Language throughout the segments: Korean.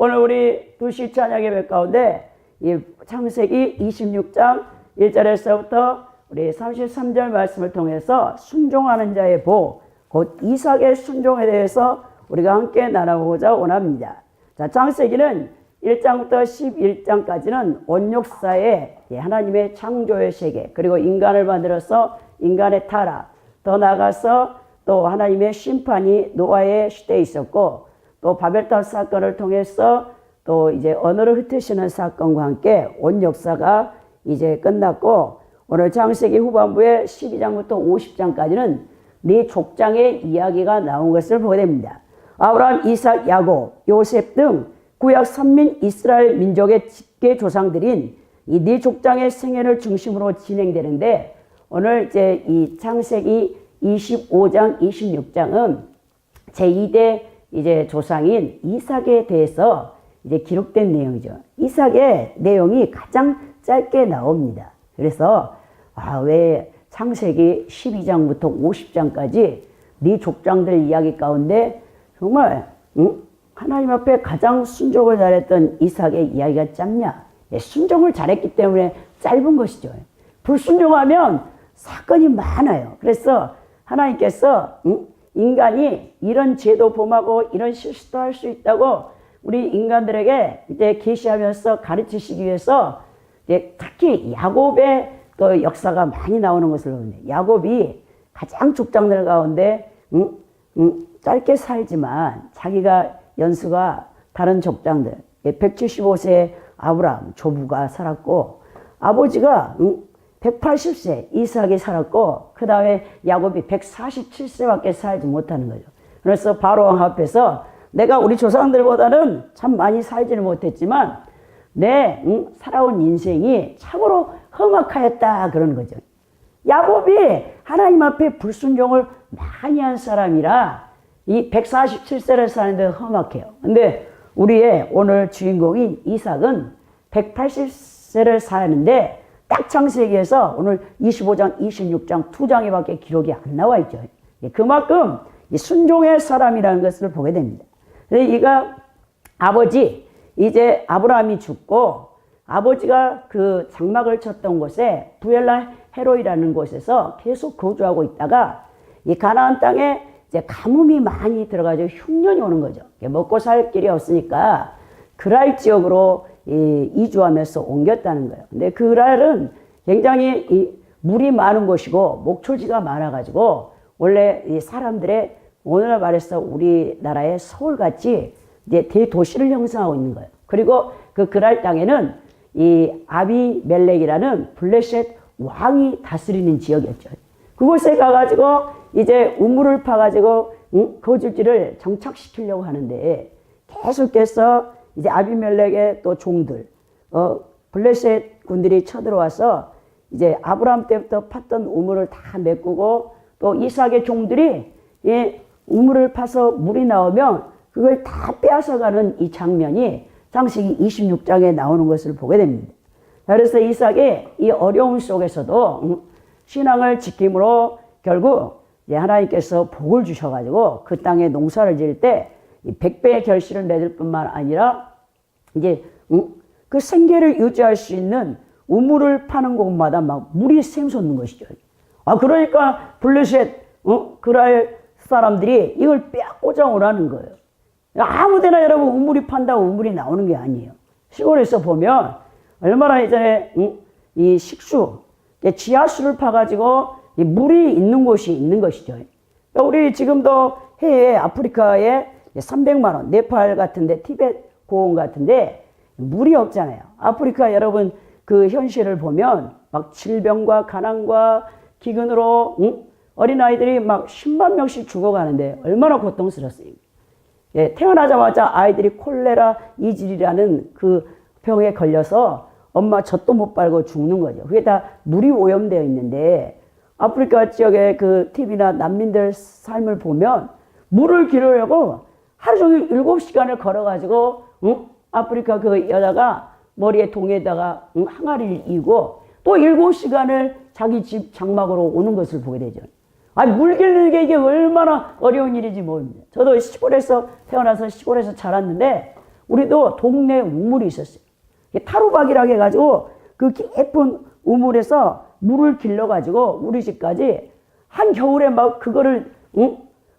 오늘 우리 두시 찬양 예배 가운데 이 창세기 26장 1절에서부터 우리 33절 말씀을 통해서 순종하는 자의 복, 곧 이삭의 순종에 대해서 우리가 함께 나눠보고자 원합니다. 자, 창세기는 1장부터 11장까지는 온 역사의 하나님의 창조의 세계, 그리고 인간을 만들어서 인간의 타락, 더 나아가서 또 하나님의 심판이 노아의 시대에 있었고, 또 바벨탑 사건을 통해서 또 이제 언어를 흩으시는 사건과 함께 온 역사가 이제 끝났고, 오늘 창세기 후반부에 12장부터 50장까지는 네 족장의 이야기가 나온 것을 보게 됩니다. 아브라함, 이삭, 야곱, 요셉 등 구약 선민 이스라엘 민족의 직계 조상들인 이 네 족장의 생애를 중심으로 진행되는데, 오늘 이제 이 창세기 25장, 26장은 제2대 이제 조상인 이삭에 대해서 이제 기록된 내용이죠. 이삭의 내용이 가장 짧게 나옵니다. 그래서 왜 창세기 12장부터 50장까지 네 족장들 이야기 가운데 정말 하나님 앞에 가장 순종을 잘했던 이삭의 이야기가 짧냐? 순종을 잘했기 때문에 짧은 것이죠. 불순종하면 사건이 많아요. 그래서 하나님께서 인간이 이런 죄도 범하고 이런 실수도 할 수 있다고 우리 인간들에게 이제 계시하면서 가르치시기 위해서 이제 특히 야곱의 또 역사가 많이 나오는 것을 보는데, 야곱이 가장 족장들 가운데 짧게 살지만 자기가 연수가 다른 족장들 175세 아브라함 조부가 살았고, 아버지가 180세 이삭이 살았고, 그 다음에 야곱이 147세밖에 살지 못하는 거죠. 그래서 바로왕 앞에서 내가 우리 조상들보다는 참 많이 살지는 못했지만 내 살아온 인생이 참으로 험악하였다 그러는 거죠. 야곱이 하나님 앞에 불순종을 많이 한 사람이라 이 147세를 사는데 험악해요. 근데 우리의 오늘 주인공인 이삭은 180세를 사는데 딱 창세기에서 오늘 25장, 26장 두 장에밖에 기록이 안 나와 있죠. 그만큼 순종의 사람이라는 것을 보게 됩니다. 그래서 이가 아버지, 이제 아브라함이 죽고 아버지가 그 장막을 쳤던 곳에 부엘라 헤로이라는 곳에서 계속 거주하고 있다가 이 가나안 땅에 이제 가뭄이 많이 들어가지고 흉년이 오는 거죠. 먹고 살 길이 없으니까 그랄 지역으로 이주하면서 옮겼다는 거예요. 근데 그랄은 굉장히 물이 많은 곳이고 목초지가 많아가지고 원래 이 사람들의 오늘날 말해서 우리나라의 서울같이 이제 대도시를 형성하고 있는 거예요. 그리고 그 그랄 땅에는 이 아비멜렉이라는 블레셋 왕이 다스리는 지역이었죠. 그곳에 가가지고 이제 우물을 파가지고 거주지를 정착시키려고 하는데 계속해서 이제 아비멜렉의 또 종들, 블레셋 군들이 쳐들어와서 이제 아브라함 때부터 팠던 우물을 다 메꾸고, 또 이삭의 종들이 이 우물을 파서 물이 나오면 그걸 다 빼앗아가는 이 장면이 창세기 26장에 나오는 것을 보게 됩니다. 그래서 이삭이 이 어려움 속에서도 신앙을 지킴으로 결국 이제 하나님께서 복을 주셔가지고 그 땅에 농사를 지을 때 100배의 결실을 맺을 뿐만 아니라 이제 그 생계를 유지할 수 있는 우물을 파는 곳마다 막 물이 샘솟는 것이죠. 그러니까 블레셋 그랄 사람들이 이걸 빼앗고자 오라는 거예요. 아무데나 여러분 우물이 판다고 우물이 나오는 게 아니에요. 시골에서 보면 얼마나 예전에 이 식수, 지하수를 파가지고 이 물이 있는 곳이 있는 것이죠. 우리 지금도 해외 아프리카에 300만 원, 네팔 같은데, 티벳 고원 같은데 물이 없잖아요. 아프리카 여러분 그 현실을 보면 막 질병과 가난과 기근으로 어린아이들이 막 10만 명씩 죽어가는데 얼마나 고통스럽습니까? 태어나자마자 아이들이 콜레라 이질이라는 그 병에 걸려서 엄마 젖도 못 빨고 죽는 거죠. 그게 다 물이 오염되어 있는데, 아프리카 지역의 그 TV나 난민들 삶을 보면 물을 기르려고 하루 종일 7시간을 걸어가지고 아프리카 그 여자가 머리에 동에다가 항아리를 이고 또 7시간을 자기 집 장막으로 오는 것을 보게 되죠. 물 기르는 게 이게 얼마나 어려운 일인지 모릅니다. 저도 시골에서 태어나서 시골에서 자랐는데 우리도 동네 우물이 있었어요. 타루박이라고 해가지고 그 깊은 우물에서 물을 길러가지고 우리 집까지 한 겨울에 막 그거를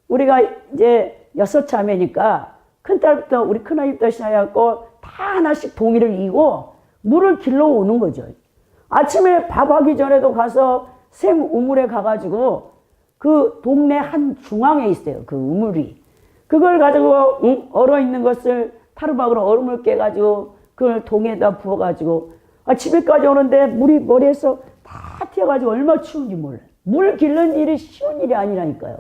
우리가 이제 6자매니까 큰딸부터 우리 큰아이부터 시작해갖고 다 하나씩 동이를 이고 물을 길러 오는 거죠. 아침에 밥하기 전에도 가서 샘 우물에 가가지고 그 동네 한 중앙에 있어요. 그 우물이. 그걸 가지고 얼어있는 것을 타르박으로 얼음을 깨가지고 그걸 동에다 부어가지고 집에까지 오는데 물이 머리에서 다 튀어가지고 얼마나 추운지 몰라요. 물 길는 일이 쉬운 일이 아니라니까요.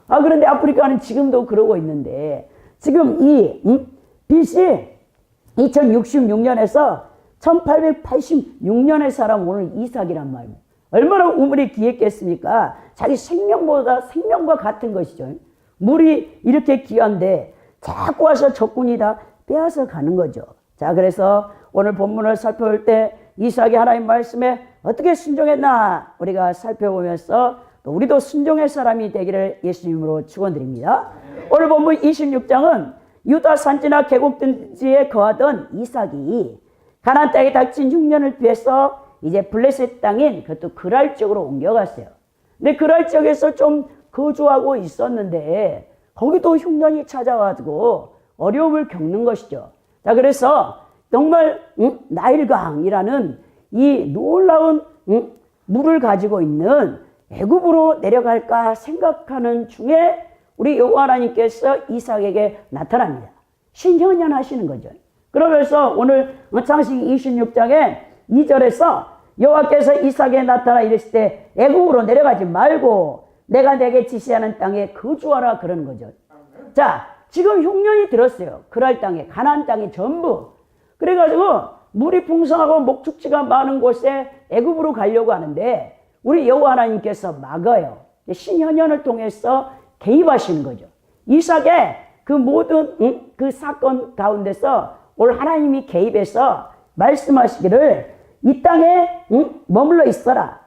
그런데 아프리카는 지금도 그러고 있는데 지금 이 BC 2066년에서 1886년에 살아온 오늘 이삭이란 말이에요. 얼마나 우물이 귀했겠습니까? 자기 생명과 같은 것이죠. 물이 이렇게 귀한데 자꾸 와서 적군이 다 빼앗아 가는 거죠. 자, 그래서 오늘 본문을 살펴볼 때 이삭이 하나님 말씀에 어떻게 순종했나 우리가 살펴보면서 또 우리도 순종의 사람이 되기를 예수님으로 축원드립니다. 오늘 본문 26장은 유다 산지나 계곡 등지에 거하던 이삭이 가나안 땅에 닥친 흉년을 피해서 이제 블레셋 땅인 그것도 그랄 지역으로 옮겨갔어요. 근데 그랄 지역에서 좀 거주하고 있었는데 거기도 흉년이 찾아와가지고 어려움을 겪는 것이죠. 자, 그래서 정말 나일강이라는 이 놀라운 물을 가지고 있는 애굽으로 내려갈까 생각하는 중에 우리 여호와 하나님께서 이삭에게 나타납니다. 신현현 하시는 거죠. 그러면서 오늘 창세기 26장에 2절에서 여호와께서 이삭에게 나타나 이르실 때 애굽으로 내려가지 말고 내가 내게 지시하는 땅에 거주하라 그러는 거죠. 자, 지금 흉년이 들었어요. 그랄 땅에, 가나안 땅에 전부. 그래가지고 물이 풍성하고 목축지가 많은 곳에 애굽으로 가려고 하는데 우리 여호와 하나님께서 막아요. 신현현을 통해서 개입하시는 거죠. 이삭의 그 모든 그 사건 가운데서 오늘 하나님이 개입해서 말씀하시기를 이 땅에 머물러 있어라.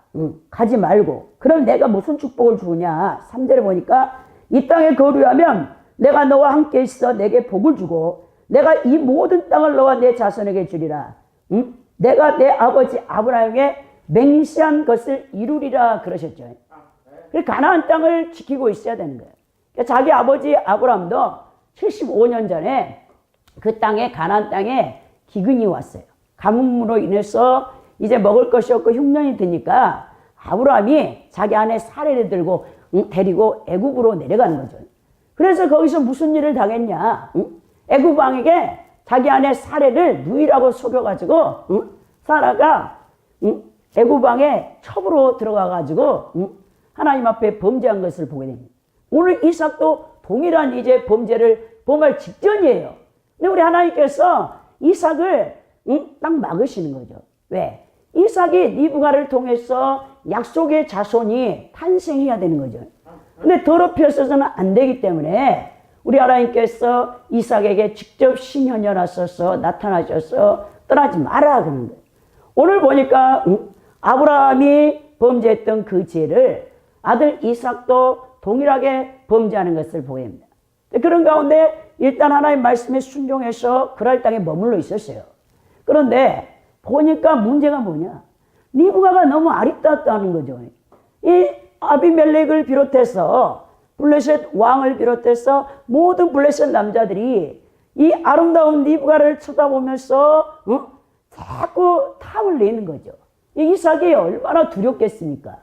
가지 말고. 그럼 내가 무슨 축복을 주냐. 3절에 보니까 이 땅에 거류하면 내가 너와 함께 있어 내게 복을 주고 내가 이 모든 땅을 너와 내 자손에게 주리라. 내가 내 아버지 아브라함에게 맹세한 것을 이루리라 그러셨죠. 그래서 가나안 땅을 지키고 있어야 되는 거예요. 그러니까 자기 아버지 아브라함도 75년 전에 그 땅에 가나안 땅에 기근이 왔어요. 가뭄으로 인해서 이제 먹을 것이 없고 흉년이 드니까 아브라함이 자기 아내 사레를 들고 데리고 애굽으로 내려가는 거죠. 그래서 거기서 무슨 일을 당했냐? 애굽 왕에게 자기 아내 사레를 누이라고 속여가지고 사라가 애굽 왕의 첩으로 들어가가지고 하나님 앞에 범죄한 것을 보게 됩니다. 오늘 이삭도 동일한 이제 범죄를 범할 직전이에요. 근데 우리 하나님께서 이삭을 딱 막으시는 거죠. 왜? 이삭이 리브가를 통해서 약속의 자손이 탄생해야 되는 거죠. 근데 더럽혀서는 안 되기 때문에 우리 하나님께서 이삭에게 직접 신현현하셔서 나타나셔서 떠나지 마라 그러는 거예요. 오늘 보니까 아브라함이 범죄했던 그 죄를 아들 이삭도 동일하게 범죄하는 것을 보입니다. 그런 가운데 일단 하나님 말씀에 순종해서 그랄 땅에 머물러 있었어요. 그런데 보니까 문제가 뭐냐? 리브가가 너무 아리따웠다는 거죠. 이 아비멜렉을 비롯해서 블레셋 왕을 비롯해서 모든 블레셋 남자들이 이 아름다운 리브가를 쳐다보면서 자꾸 탐을 내는 거죠. 이삭이 얼마나 두렵겠습니까?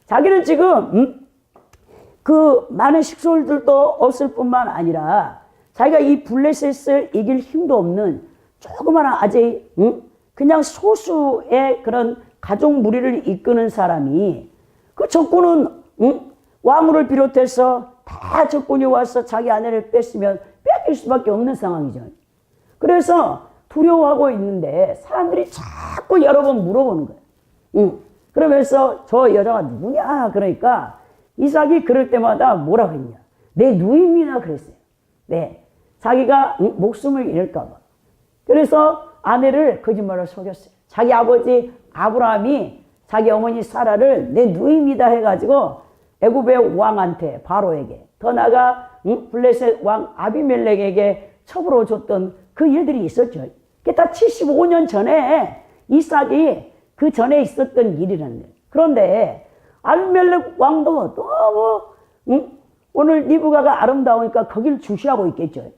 자기는 지금 그 많은 식솔들도 없을 뿐만 아니라 자기가 이 블레셋을 이길 힘도 없는 조그마한 아재 그냥 소수의 그런 가족 무리를 이끄는 사람이 그 적군은 왕후를 비롯해서 다 적군이 와서 자기 아내를 뺐으면 뺏길 수밖에 없는 상황이죠. 그래서 두려워하고 있는데 사람들이 자꾸 여러 번 물어보는 거예요. 그러면서 저 여자가 누구냐 그러니까 이삭이 그럴 때마다 뭐라고 했냐. 내 누이입니다 그랬어요. 네, 자기가 목숨을 잃을까 봐. 그래서 아내를 거짓말로 속였어요. 자기 아버지 아브라함이 자기 어머니 사라를 내 누이입니다 해가지고 애굽의 왕한테 바로에게 더 나아가 블레셋 왕 아비멜렉에게 첩으로 줬던 그 일들이 있었죠. 그게 다 75년 전에 이삭이 그 전에 있었던 일이라는 거예요. 그런데 아비멜렉 왕도 너무 오늘 리브가가 아름다우니까 거기를 주시하고 있겠죠.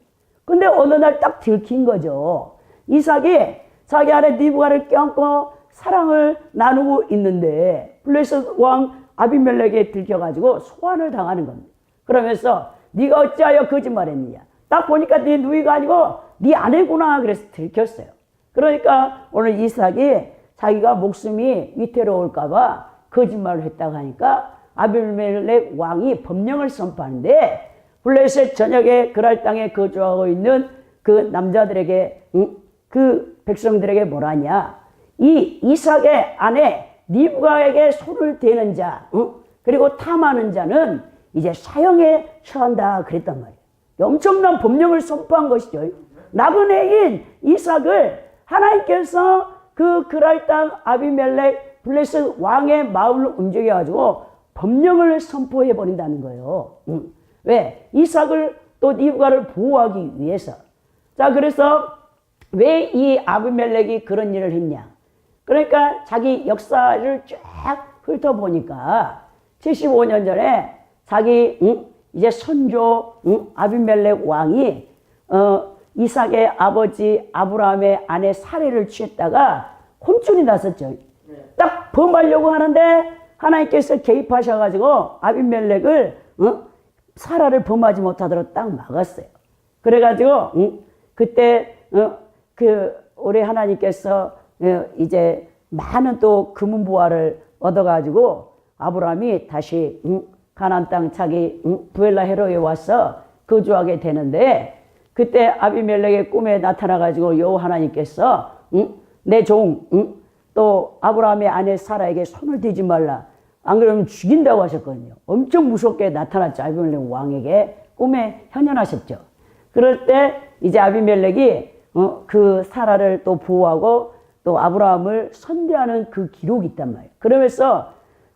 근데 어느 날 딱 들킨 거죠. 이삭이 자기 아내 리브가를 껴안고 사랑을 나누고 있는데 블레셋 왕 아비멜렉에 들켜가지고 소환을 당하는 겁니다. 그러면서 네가 어찌하여 거짓말했느냐. 딱 보니까 네 누이가 아니고 네 아내구나. 그래서 들켰어요. 그러니까 오늘 이삭이 자기가 목숨이 위태로울까 봐 거짓말을 했다고 하니까 아비멜렉 왕이 법령을 선포하는데 블레셋 전역에 그랄 땅에 거주하고 있는 그 남자들에게 그 백성들에게 뭐라냐. 이 이삭의 아내 리브가에게 손을 대는 자 그리고 탐하는 자는 이제 사형에 처한다 그랬단 말이에요. 엄청난 법령을 선포한 것이죠. 나그네인 이삭을 하나님께서 그 그랄 땅 아비멜렉 블레셋 왕의 마음을 움직여가지고 법령을 선포해 버린다는 거예요. 왜? 이삭을 또 리브가를 보호하기 위해서. 자, 그래서 왜 이 아비멜렉이 그런 일을 했냐? 그러니까 자기 역사를 쫙 훑어보니까 75년 전에 자기 이제 손조 아비멜렉 왕이 이삭의 아버지 아브라함의 아내 사례를 취했다가 혼쭐이 났었죠. 딱 범하려고 하는데 하나님께서 개입하셔가지고 아비멜렉을 사라를 범하지 못하도록 딱 막았어요. 그래가지고 그때 그 우리 하나님께서 이제 많은 또 금은보화를 얻어가지고 아브라함이 다시 가나안 땅 자기 부엘라 헤로에 와서 거주하게 되는데 그때 아비멜렉의 꿈에 나타나가지고 여호와 하나님께서 내 종 또 아브라함의 아내 사라에게 손을 대지 말라. 안 그러면 죽인다고 하셨거든요. 엄청 무섭게 나타났죠. 아비멜렉 왕에게 꿈에 현현하셨죠. 그럴 때 이제 아비멜렉이 그 사라를 또 보호하고 또 아브라함을 선대하는 그 기록이 있단 말이에요. 그러면서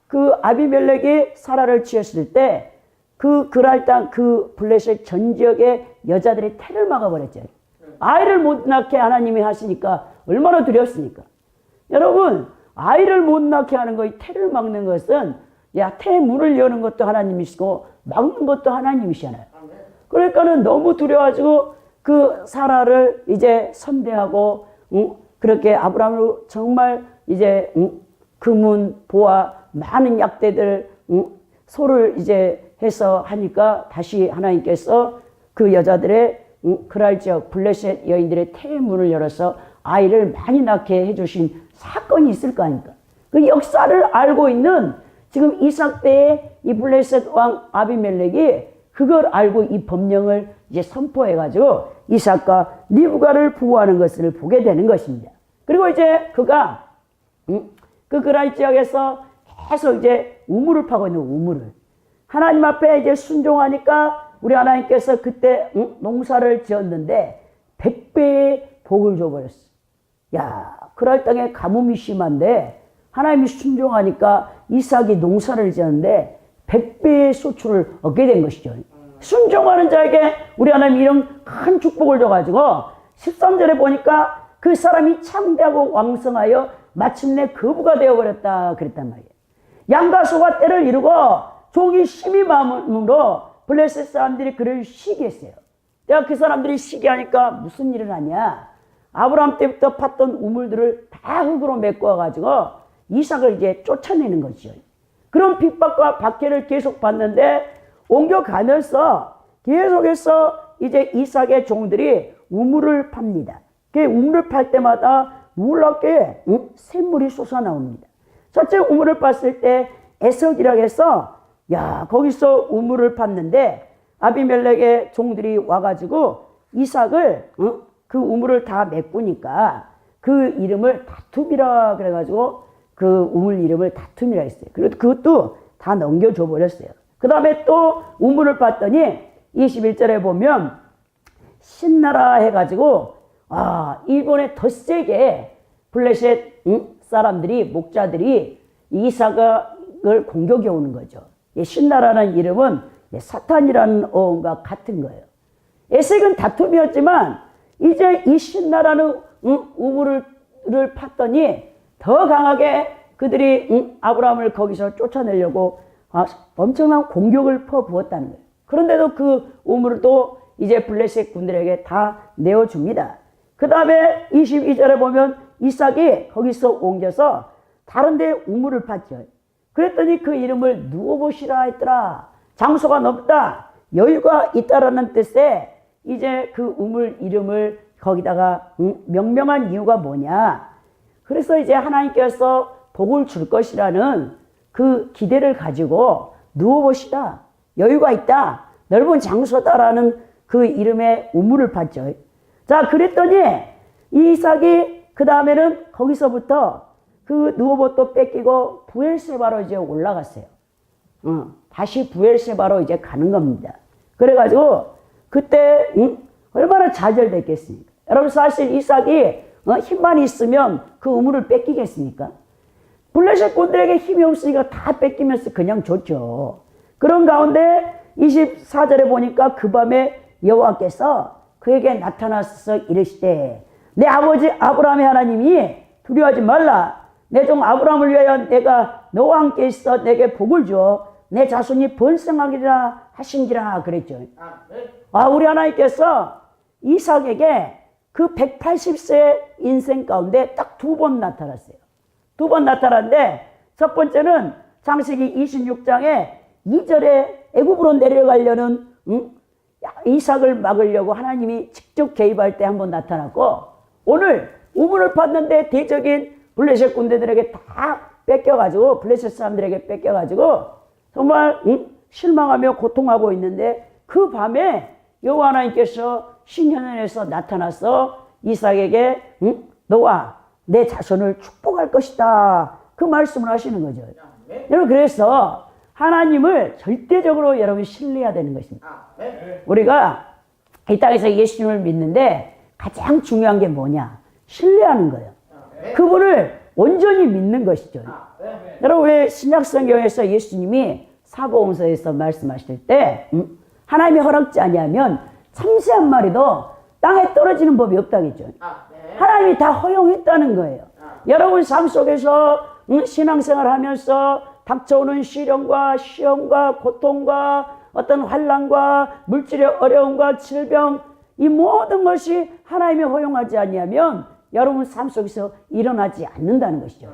그 아비멜렉이 사라를 취했을 때 그 그랄 땅 그 블레셋 전 지역의 여자들이 태를 막아버렸죠. 아이를 못 낳게 하나님이 하시니까 얼마나 두렵습니까? 여러분, 아이를 못 낳게 하는 거, 태를 막는 것은 태 문을 여는 것도 하나님이시고 막는 것도 하나님이시잖아요. 그러니까는 너무 두려워가지고 그 사라를 이제 선대하고 그렇게 아브라함을 정말 이제 금은 보화 많은 약대들 소를 이제 해서 하니까 다시 하나님께서 그 여자들의 그랄 지역 블레셋 여인들의 태의 문을 열어서 아이를 많이 낳게 해주신 사건이 있을 거 아닙니까? 그 역사를 알고 있는 지금 이삭 때의 이 블레셋 왕 아비멜렉이 그걸 알고 이 법령을 이제 선포해가지고 이삭과 리브가를 보호하는 것을 보게 되는 것입니다. 그리고 이제 그가 그 그랄 지역에서 계속 이제 우물을 파고 있는 우물을 하나님 앞에 이제 순종하니까 우리 하나님께서 그때 농사를 지었는데 100배의 복을 줘버렸어. 야, 그랄 땅에 가뭄이 심한데 하나님이 순종하니까 이삭이 농사를 지었는데 100배의 소출을 얻게 된 것이죠. 순종하는 자에게 우리 하나님이 이런 큰 축복을 줘가지고 13절에 보니까 그 사람이 창대하고 왕성하여 마침내 거부가 되어버렸다 그랬단 말이에요. 양과 소가 때를 이루고 종이 심히 마음으로 블레셋 사람들이 그를 시기했어요. 내가 그 사람들이 시기하니까 무슨 일을 하냐. 아브라함 때부터 팠던 우물들을 다 흙으로 메꿔가지고 이삭을 이제 쫓아내는 거죠. 그런 핍박과 박해를 계속 받는데 옮겨가면서 계속해서 이제 이삭의 종들이 우물을 팝니다. 그 우물을 팔 때마다 놀랍게 샘물이 솟아나옵니다. 첫째 우물을 팠을 때 에석이라고 해서 야 거기서 우물을 팠는데 아비멜렉의 종들이 와가지고 이삭을 그 우물을 다 메꾸니까 그 이름을 다툼이라 그래가지고 그 우물 이름을 다툼이라 했어요. 그리고 그것도 다 넘겨줘 버렸어요. 그 다음에 또 우물을 봤더니 21절에 보면 신나라 해가지고 일본에 더 세게 블레셋 사람들이 목자들이 이삭을 공격해 오는 거죠. 신나라는 이름은 사탄이라는 어원과 같은 거예요. 에색은 다툼이었지만 이제 이 신나라는 우물을 팠더니 더 강하게 그들이 아브라함을 거기서 쫓아내려고 엄청난 공격을 퍼부었다는 거예요. 그런데도 그 우물을 또 이제 블레셋 군들에게 다 내어줍니다. 그 다음에 22절에 보면 이삭이 거기서 옮겨서 다른 데 우물을 팠죠. 그랬더니 그 이름을 누워보시라 했더라. 장소가 넓다, 여유가 있다라는 뜻에 이제 그 우물 이름을 거기다가 명명한 이유가 뭐냐. 그래서 이제 하나님께서 복을 줄 것이라는 그 기대를 가지고 누워보시다, 여유가 있다, 넓은 장소다라는 그 이름의 우물을 팠죠. 자, 그랬더니 이삭이 그 다음에는 거기서부터 그 누워봇도 뺏기고 부엘세바로 이제 올라갔어요. 다시 부엘세바로 이제 가는 겁니다. 그래가지고 그때 얼마나 좌절됐겠습니까? 여러분, 사실 이삭이 힘만 있으면 그 우물을 뺏기겠습니까? 블레셋 군들에게 힘이 없으니까 다 뺏기면서 그냥 줬죠. 그런 가운데 24절에 보니까 그 밤에 여호와께서 그에게 나타나서 이르시되, 내 아버지 아브라함의 하나님이 두려워하지 말라. 내 종 아브라함을 위하여 내가 너와 함께 있어 내게 복을 줘 내 자손이 번성하리라 하신지라 그랬죠. 우리 하나님께서 이삭에게 그 180세의 인생 가운데 딱 두 번 나타났어요. 두 번 나타났는데, 첫 번째는 창세기 26장에 2절에 애굽으로 내려가려는 이삭을 막으려고 하나님이 직접 개입할 때 한번 나타났고, 오늘 우물을 팠는데 대적인 블레셋 군대들에게 다 뺏겨가지고, 블레셋 사람들에게 뺏겨가지고 정말 실망하며 고통하고 있는데, 그 밤에 여호와 하나님께서 신현현에서 나타나서 이삭에게 너와 내 자손을 축복할 것이다, 그 말씀을 하시는 거죠. 여러분, 그래서 하나님을 절대적으로 여러분 신뢰해야 되는 것입니다. 우리가 이 땅에서 예수님을 믿는데 가장 중요한 게 뭐냐? 신뢰하는 거예요. 그분을 온전히 믿는 것이죠. 여러분, 왜 신약성경에서 예수님이 사복음서에서 말씀하실 때 하나님이 허락지 아니하면 참새 한 마리도 땅에 떨어지는 법이 없다겠죠. 하나님이 다 허용했다는 거예요. 여러분 삶 속에서 신앙생활 하면서 닥쳐오는 시련과 시험과 고통과 어떤 환난과 물질의 어려움과 질병, 이 모든 것이 하나님이 허용하지 아니하면 여러분 삶 속에서 일어나지 않는다는 것이죠.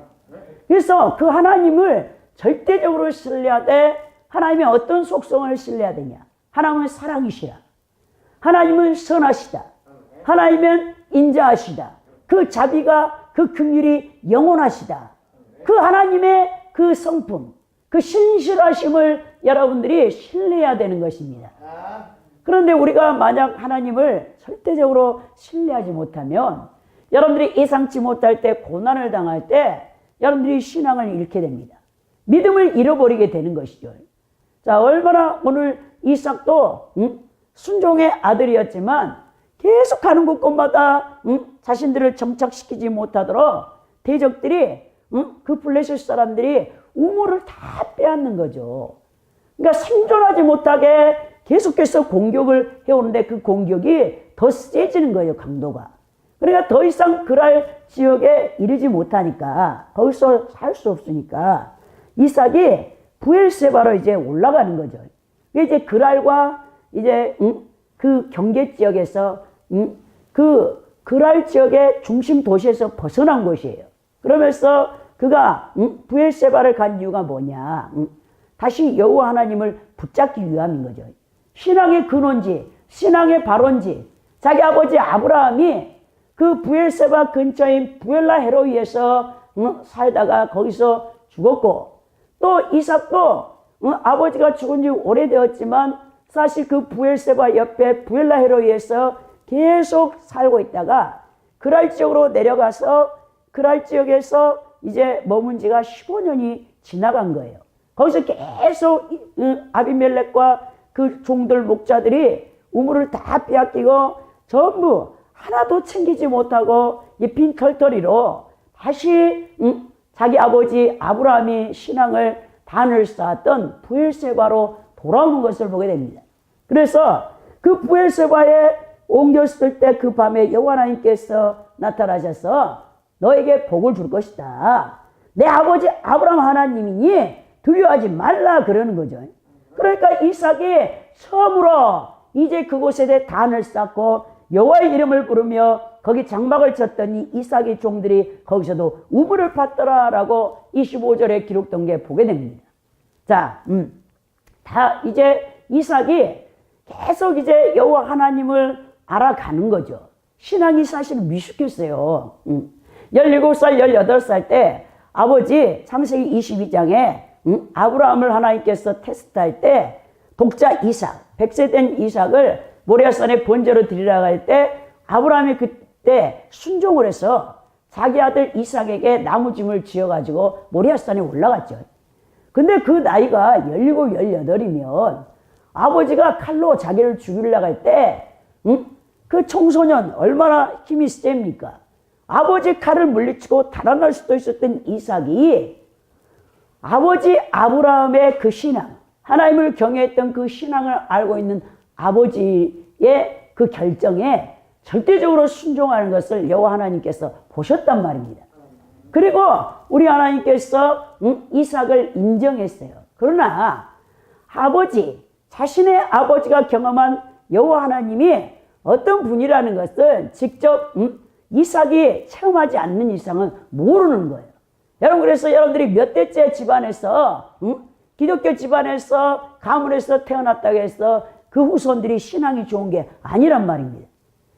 그래서 그 하나님을 절대적으로 신뢰하되, 하나님의 어떤 속성을 신뢰해야 되냐? 하나님은 사랑이시라, 하나님은 선하시다, 하나님은 인자하시다, 그 자비가 그 긍휼이 영원하시다, 그 하나님의 그 성품, 그 신실하심을 여러분들이 신뢰해야 되는 것입니다. 그런데 우리가 만약 하나님을 절대적으로 신뢰하지 못하면 여러분들이 예상치 못할 때, 고난을 당할 때 여러분들이 신앙을 잃게 됩니다. 믿음을 잃어버리게 되는 것이죠. 자, 얼마나 오늘 이삭도 순종의 아들이었지만 계속 가는 곳곳마다 자신들을 정착시키지 못하도록 대적들이 그 블레셋 사람들이 우물을 다 빼앗는 거죠. 그러니까 생존하지 못하게 계속해서 공격을 해오는데 그 공격이 더 세지는 거예요, 강도가. 그러니까 더 이상 그랄 지역에 이르지 못하니까, 거기서 살 수 없으니까 이삭이 부엘세바로 이제 올라가는 거죠. 이제 그랄과 이제 그 경계 지역에서 그 그랄 지역의 중심 도시에서 벗어난 곳이에요. 그러면서 그가 부엘세바를 간 이유가 뭐냐? 다시 여호와 하나님을 붙잡기 위함인 거죠. 신앙의 근원지, 신앙의 발원지, 자기 아버지 아브라함이 그 부엘세바 근처인 부엘라 헤로이에서 살다가 거기서 죽었고, 또 이삭도 아버지가 죽은 지 오래되었지만 사실 그 부엘세바 옆에 부엘라 헤로이에서 계속 살고 있다가 그랄 지역으로 내려가서 그랄 지역에서 이제 머문 지가 15년이 지나간 거예요. 거기서 계속 아비멜렉과 그 종들 목자들이 우물을 다 빼앗기고 전부 하나도 챙기지 못하고 이 빈 털터리로 다시 자기 아버지 아브라함이 신앙을 단을 쌓았던 부엘세바로 돌아오는 것을 보게 됩니다. 그래서 그 부엘세바에 옮겼을 때 그 밤에 여호와 하나님께서 나타나셔서 너에게 복을 줄 것이다. 내 아버지 아브라함 하나님이니 두려워하지 말라 그러는 거죠. 그러니까 이삭이 처음으로 이제 그곳에 대해 단을 쌓고 여호와의 이름을 부르며 거기 장막을 쳤더니 이삭의 종들이 거기서도 우물을 팠더라라고 25절에 기록된 게 보게 됩니다. 자, 다 이제 이삭이 계속 이제 여호와 하나님을 알아가는 거죠. 신앙이 사실 미숙했어요. 17살, 18살 때 아버지 창세기 22장에 아브라함을 하나님께서 테스트할 때 독자 이삭, 100세 된 이삭을 모리아산에 번제로 드리라고 할 때 아브라함이 그때 순종을 해서 자기 아들 이삭에게 나무짐을 지어가지고 모리아산에 올라갔죠. 근데 그 나이가 17, 18이면 아버지가 칼로 자기를 죽이려고 할 때 그 청소년 얼마나 힘이 셉니까? 아버지 칼을 물리치고 달아날 수도 있었던 이삭이 아버지 아브라함의 그 신앙, 하나님을 경외했던 그 신앙을 알고 있는 아버지의 그 결정에 절대적으로 순종하는 것을 여호와 하나님께서 보셨단 말입니다. 그리고 우리 하나님께서 이삭을 인정했어요. 그러나 아버지, 자신의 아버지가 경험한 여호와 하나님이 어떤 분이라는 것을 직접 이삭이 체험하지 않는 이상은 모르는 거예요. 여러분, 그래서 여러분들이 몇 대째 집안에서 기독교 집안에서 가문에서 태어났다고 해서 그 후손들이 신앙이 좋은 게 아니란 말입니다.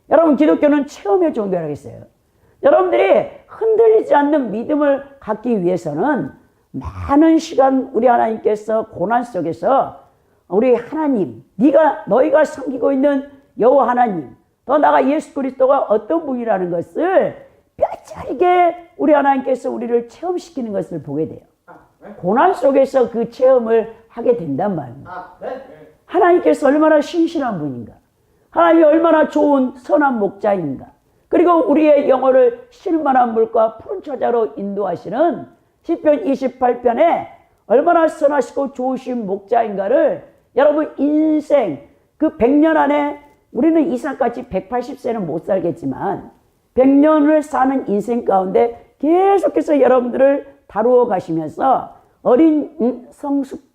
여러분, 기독교는 체험의 종교라고 했어요. 여러분들이 흔들리지 않는 믿음을 갖기 위해서는 많은 시간 우리 하나님께서 고난 속에서 우리 하나님, 너희가 섬기고 있는 여호와 하나님, 더 나아가 예수 그리스도가 어떤 분이라는 것을 뼈저리게 우리 하나님께서 우리를 체험시키는 것을 보게 돼요. 고난 속에서 그 체험을 하게 된단 말입니다. 하나님께서 얼마나 신실한 분인가, 하나님이 얼마나 좋은 선한 목자인가, 그리고 우리의 영혼을 쉴만한 물과 푸른 처자로 인도하시는 시편 28편에 얼마나 선하시고 좋으신 목자인가를 여러분 인생 그 100년 안에 우리는 이삭같이 180세는 못 살겠지만 100년을 사는 인생 가운데 계속해서 여러분들을 다루어 가시면서 어린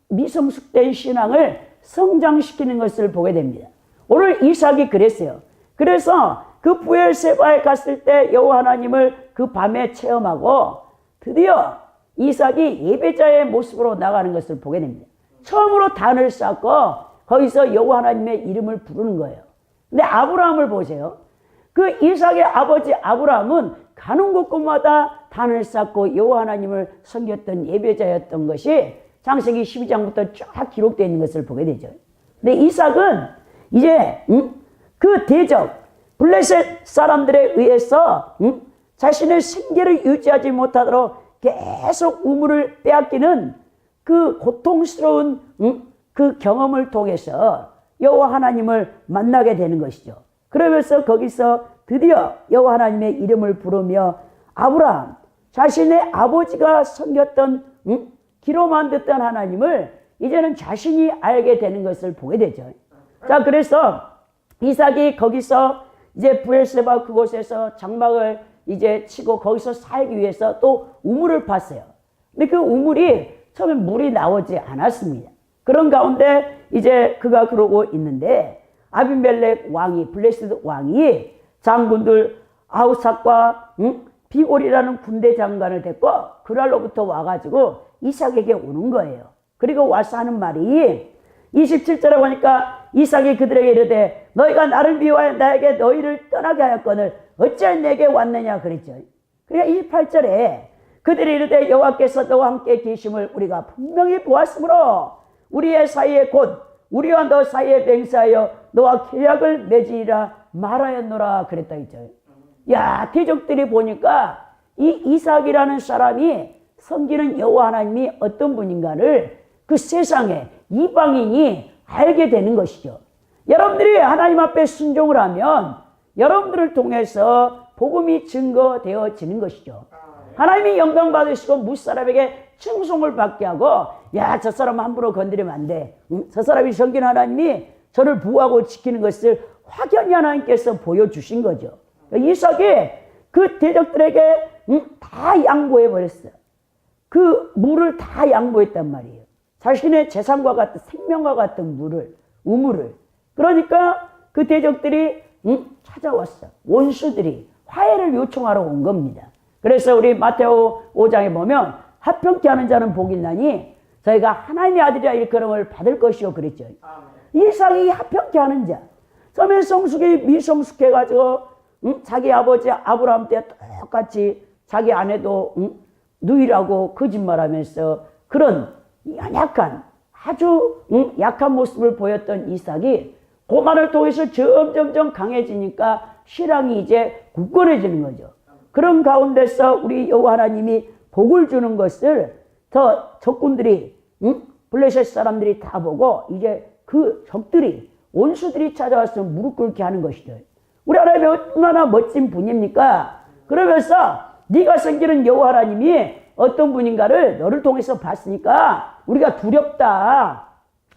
미성숙된 신앙을 성장시키는 것을 보게 됩니다. 오늘 이삭이 그랬어요. 그래서 그 부엘세바에 갔을 때 여호와 하나님을 그 밤에 체험하고 드디어 이삭이 예배자의 모습으로 나가는 것을 보게 됩니다. 처음으로 단을 쌓고 거기서 여호와 하나님의 이름을 부르는 거예요. 근데 아브라함을 보세요. 그 이삭의 아버지 아브라함은 가는 곳곳마다 단을 쌓고 여호와 하나님을 섬겼던 예배자였던 것이 창세기 12장부터 쫙 기록되어 있는 것을 보게 되죠. 근데 이삭은 이제 그 대적 블레셋 사람들에 의해서 자신의 생계를 유지하지 못하도록 계속 우물을 빼앗기는 그 고통스러운 그 경험을 통해서 여호와 하나님을 만나게 되는 것이죠. 그러면서 거기서 드디어 여호와 하나님의 이름을 부르며 아브라함, 자신의 아버지가 섬겼던 기로만 듣던 하나님을 이제는 자신이 알게 되는 것을 보게 되죠. 자, 그래서 이삭이 거기서 이제 부엘세바 그곳에서 장막을 이제 치고 거기서 살기 위해서 또 우물을 팠어요. 근데 그 우물이 처음에 물이 나오지 않았습니다. 그런 가운데 이제 그가 그러고 있는데 아비멜렉 왕이, 블레셋 왕이 장군들 아우삭과 비골이라는 군대 장관을 데리고 그랄로부터 와가지고 이삭에게 오는 거예요. 그리고 와서 하는 말이 27절에 보니까 이삭이 그들에게 이르되 너희가 나를 미워하여 나에게 너희를 떠나게 하였거늘 어찌하여 내게 왔느냐 그랬죠. 그러니까 28절에 그들이 이르되 여호와께서 너와 함께 계심을 우리가 분명히 보았으므로 우리의 사이에 곧 우리와 너 사이에 맹세하여 너와 계약을 맺으리라 말하였노라 그랬다 했죠. 야, 대적들이 보니까 이 이삭이라는 사람이 섬기는 여호와 하나님이 어떤 분인가를 그 세상에 이방인이 알게 되는 것이죠. 여러분들이 하나님 앞에 순종을 하면 여러분들을 통해서 복음이 증거되어지는 것이죠. 하나님이 영광 받으시고 무사람에게 칭송을 받게 하고 야, 저 사람 함부로 건드리면 안 돼. 저 사람이 섬기는 하나님이 저를 보호하고 지키는 것을 확연히 하나님께서 보여주신 거죠. 이삭이 그 대적들에게 다 양보해 버렸어요. 그 물을 다 양보했단 말이에요. 자신의 재산과 같은 생명과 같은 물을, 우물을. 그러니까 그 대적들이 찾아왔어요. 원수들이 화해를 요청하러 온 겁니다. 그래서 우리 마태오 5장에 보면 합평케 하는 자는 복이 있나니 저희가 하나님의 아들이라 일컬음을 받을 것이요 그랬죠. 이삭이 합평케 하는 자. 처음에 성숙이 미성숙해가지고 자기 아버지 아브라함 때 똑같이 자기 아내도 누이라고 거짓말하면서 그런 연약한 아주 약한 모습을 보였던 이삭이 고난을 통해서 점점점 강해지니까 신앙이 이제 굳건해지는 거죠. 그런 가운데서 우리 여호와 하나님이 복을 주는 것을 더 적군들이 블레셋 사람들이 다 보고 이제 그 적들이 원수들이 찾아와서 무릎 꿇게 하는 것이죠. 우리 하나님이 얼마나 멋진 분입니까? 그러면서 네가 섬기는 여호와 하나님이 어떤 분인가를 너를 통해서 봤으니까 우리가 두렵다.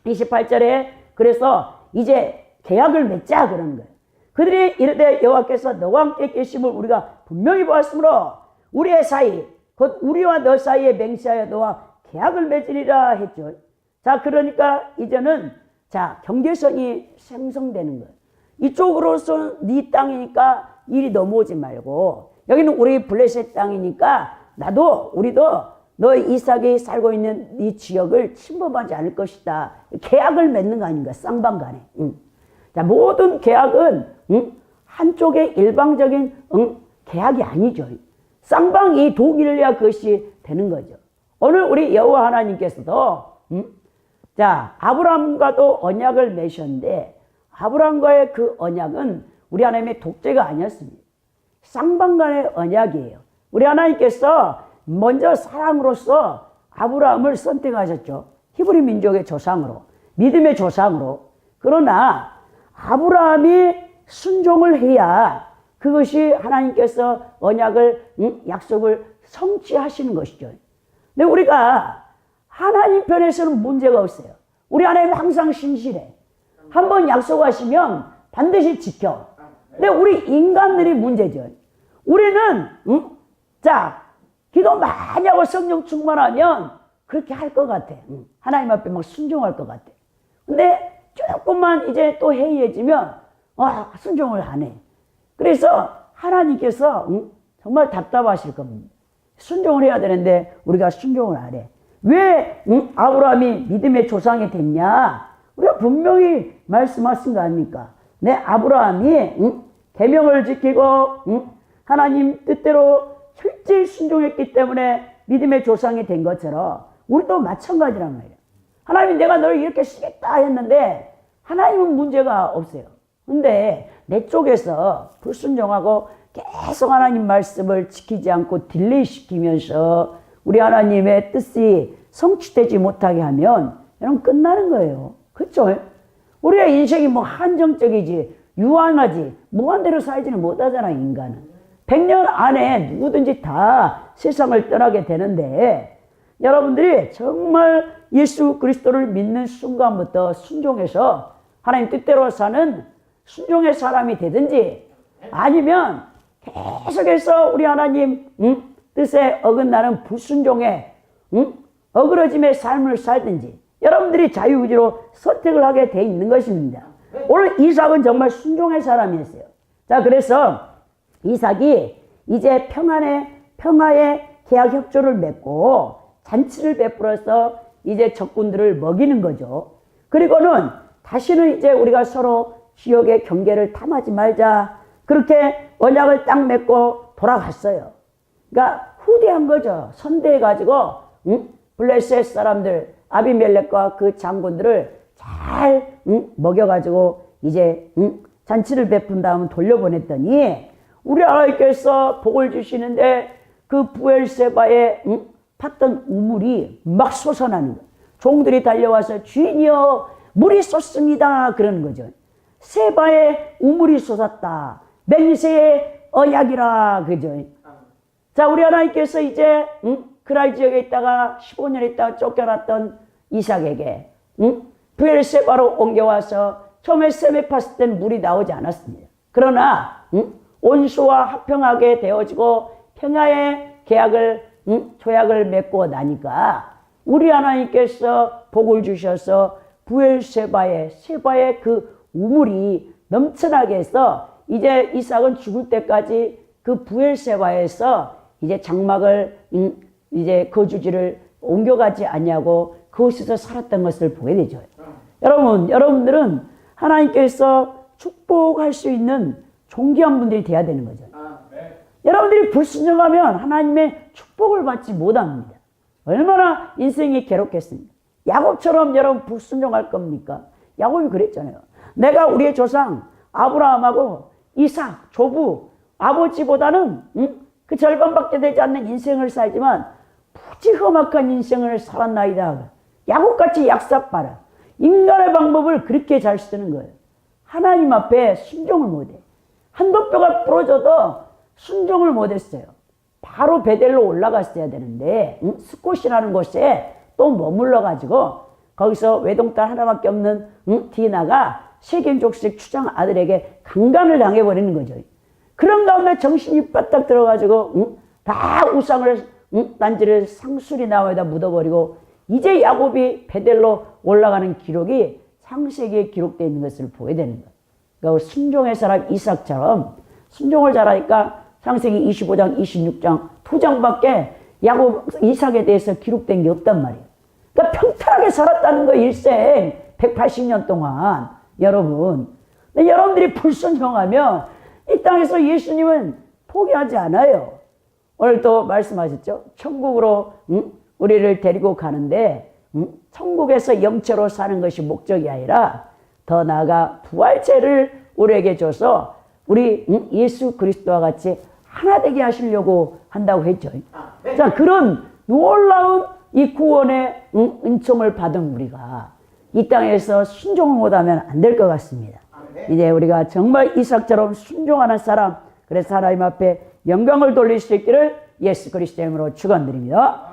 28절에 그래서 이제 계약을 맺자 그러는 거예요. 그들이 이르되 여호와께서 너와 함께 계심을 우리가 분명히 보았으므로 우리의 사이 곧 우리와 너 사이에 맹세하여 너와 계약을 맺으리라 했죠. 자, 그러니까 이제는 자 경계선이 생성되는 거예요. 이쪽으로서 네 땅이니까 이리 넘어오지 말고 여기는 우리 블레셋 땅이니까 우리도 너 이삭이 살고 있는 네 지역을 침범하지 않을 것이다. 계약을 맺는 거 아닌가 쌍방간에. 자, 모든 계약은 한쪽의 일방적인 계약이 아니죠. 쌍방이 동의를 해야 그것이 되는 거죠. 오늘 우리 여호와 하나님께서도 자 아브라함과도 언약을 맺으셨는데 아브라함과의 그 언약은 우리 하나님의 독재가 아니었습니다. 쌍방간의 언약이에요. 우리 하나님께서 먼저 사랑으로서 아브라함을 선택하셨죠. 히브리 민족의 조상으로, 믿음의 조상으로. 그러나 아브라함이 순종을 해야 그것이 하나님께서 언약을, 약속을 성취하시는 것이죠. 근데 우리가 하나님 편에서는 문제가 없어요. 우리 하나님 항상 신실해. 한번 약속하시면 반드시 지켜. 근데 우리 인간들이 문제죠. 우리는 자 기도 많이 하고 성령 충만하면 그렇게 할 것 같아. 하나님 앞에 막 순종할 것 같아. 근데 조금만 이제 또 해이해지면 순종을 안 해. 그래서 하나님께서 정말 답답하실 겁니다. 순종을 해야 되는데 우리가 순종을 안 해. 왜 아브라함이 믿음의 조상이 됐냐? 우리가 분명히 말씀하신 거 아닙니까? 내 아브라함이 계명을 지키고 하나님 뜻대로 철저히 순종했기 때문에 믿음의 조상이 된 것처럼 우리도 마찬가지란 말이에요. 하나님 내가 너를 이렇게 쓰겠다 했는데 하나님은 문제가 없어요. 근데 내 쪽에서 불순종하고 계속 하나님 말씀을 지키지 않고 딜레이 시키면서 우리 하나님의 뜻이 성취되지 못하게 하면 여러분 끝나는 거예요. 그렇죠? 우리의 인생이 뭐 한정적이지 유한하지 무한대로 살지는 못하잖아. 인간은 100년 안에 누구든지 다 세상을 떠나게 되는데 여러분들이 정말 예수 그리스도를 믿는 순간부터 순종해서 하나님 뜻대로 사는 순종의 사람이 되든지 아니면 계속해서 우리 하나님 뜻에 어긋나는 불순종의 어그러짐의 삶을 살든지 여러분들이 자유의지로 선택을 하게 돼 있는 것입니다. 오늘 이삭은 정말 순종의 사람이었어요. 자, 그래서 이삭이 이제 평화의 계약 협조를 맺고 잔치를 베풀어서 이제 적군들을 먹이는 거죠. 그리고는 다시는 이제 우리가 서로 지역의 경계를 탐하지 말자. 그렇게 언약을 딱 맺고 돌아갔어요. 그러니까 후대한 거죠. 선대해가지고 블레셋 사람들 아비멜렉과 그 장군들을 잘 먹여가지고 이제 잔치를 베푼 다음 돌려보냈더니 우리 하나님께서 복을 주시는데 그 부엘세바에 팠던 우물이 막 솟아나는 거예요. 종들이 달려와서 주인이여 물이 쏟습니다 그러는 거죠. 세바에 우물이 솟았다. 맹세의 언약이라 그죠. 자, 우리 하나님께서 이제 그랄 지역에 있다가 15년 있다가 쫓겨났던 이삭에게 부엘세바로 옮겨와서 처음에 셈에 팠을 때는 물이 나오지 않았습니다. 그러나 온수와 화평하게 되어지고 평화의 계약을 조약을 맺고 나니까 우리 하나님께서 복을 주셔서 세바의 그 우물이 넘쳐나게 해서 이제 이삭은 죽을 때까지 그 부엘세바에서 이제 장막을 이제 거주지를 옮겨가지 않냐고 그곳에서 살았던 것을 보게 되죠. 여러분들은 하나님께서 축복할 수 있는 존귀한 분들이 돼야 되는 거죠. 여러분들이 불순종하면 하나님의 축복을 받지 못합니다. 얼마나 인생이 괴롭겠습니까? 야곱처럼 여러분 불순종할 겁니까? 야곱이 그랬잖아요. 내가 우리의 조상 아브라함하고 이삭, 조부, 아버지보다는 그 절반밖에 되지 않는 인생을 살지만 무지 험악한 인생을 살았나이다. 야곱같이 약삭봐라. 인간의 방법을 그렇게 잘 쓰는 거예요. 하나님 앞에 순종을 못해. 한도뼈가 부러져도 순종을 못했어요. 바로 베델로 올라갔어야 되는데 스콧이라는 곳에 또 머물러가지고 거기서 외동딸 하나밖에 없는 디나가 세겜 족속 추장 아들에게 강간을 당해버리는 거죠. 그런 가운데 정신이 빠딱 들어가지고 다 우상을 단지를 상술이 나와다 묻어버리고 이제 야곱이 베델로 올라가는 기록이 창세기에 기록되어 있는 것을 보게 되는 거예요. 그러니까 순종의 사람 이삭처럼 순종을 잘하니까 창세기 25장, 26장, 2장밖에 야곱, 이삭에 대해서 기록된 게 없단 말이에요. 그러니까 평탄하게 살았다는 거 일생 180년 동안 여러분. 근데 여러분들이 불순종하면 이 땅에서 예수님은 포기하지 않아요. 오늘 또 말씀하셨죠. 천국으로 우리를 데리고 가는데 천국에서 영체로 사는 것이 목적이 아니라 더 나아가 부활체를 우리에게 줘서 우리 예수 그리스도와 같이 하나 되게 하시려고 한다고 했죠. 자, 그런 놀라운 이 구원의 은총을 받은 우리가 이 땅에서 순종을 못하면 안 될 것 같습니다. 이제 우리가 정말 이삭처럼 순종하는 사람, 그래서 하나님 앞에 영광을 돌릴 수 있기를 예수 그리스도의 이름으로 축원드립니다.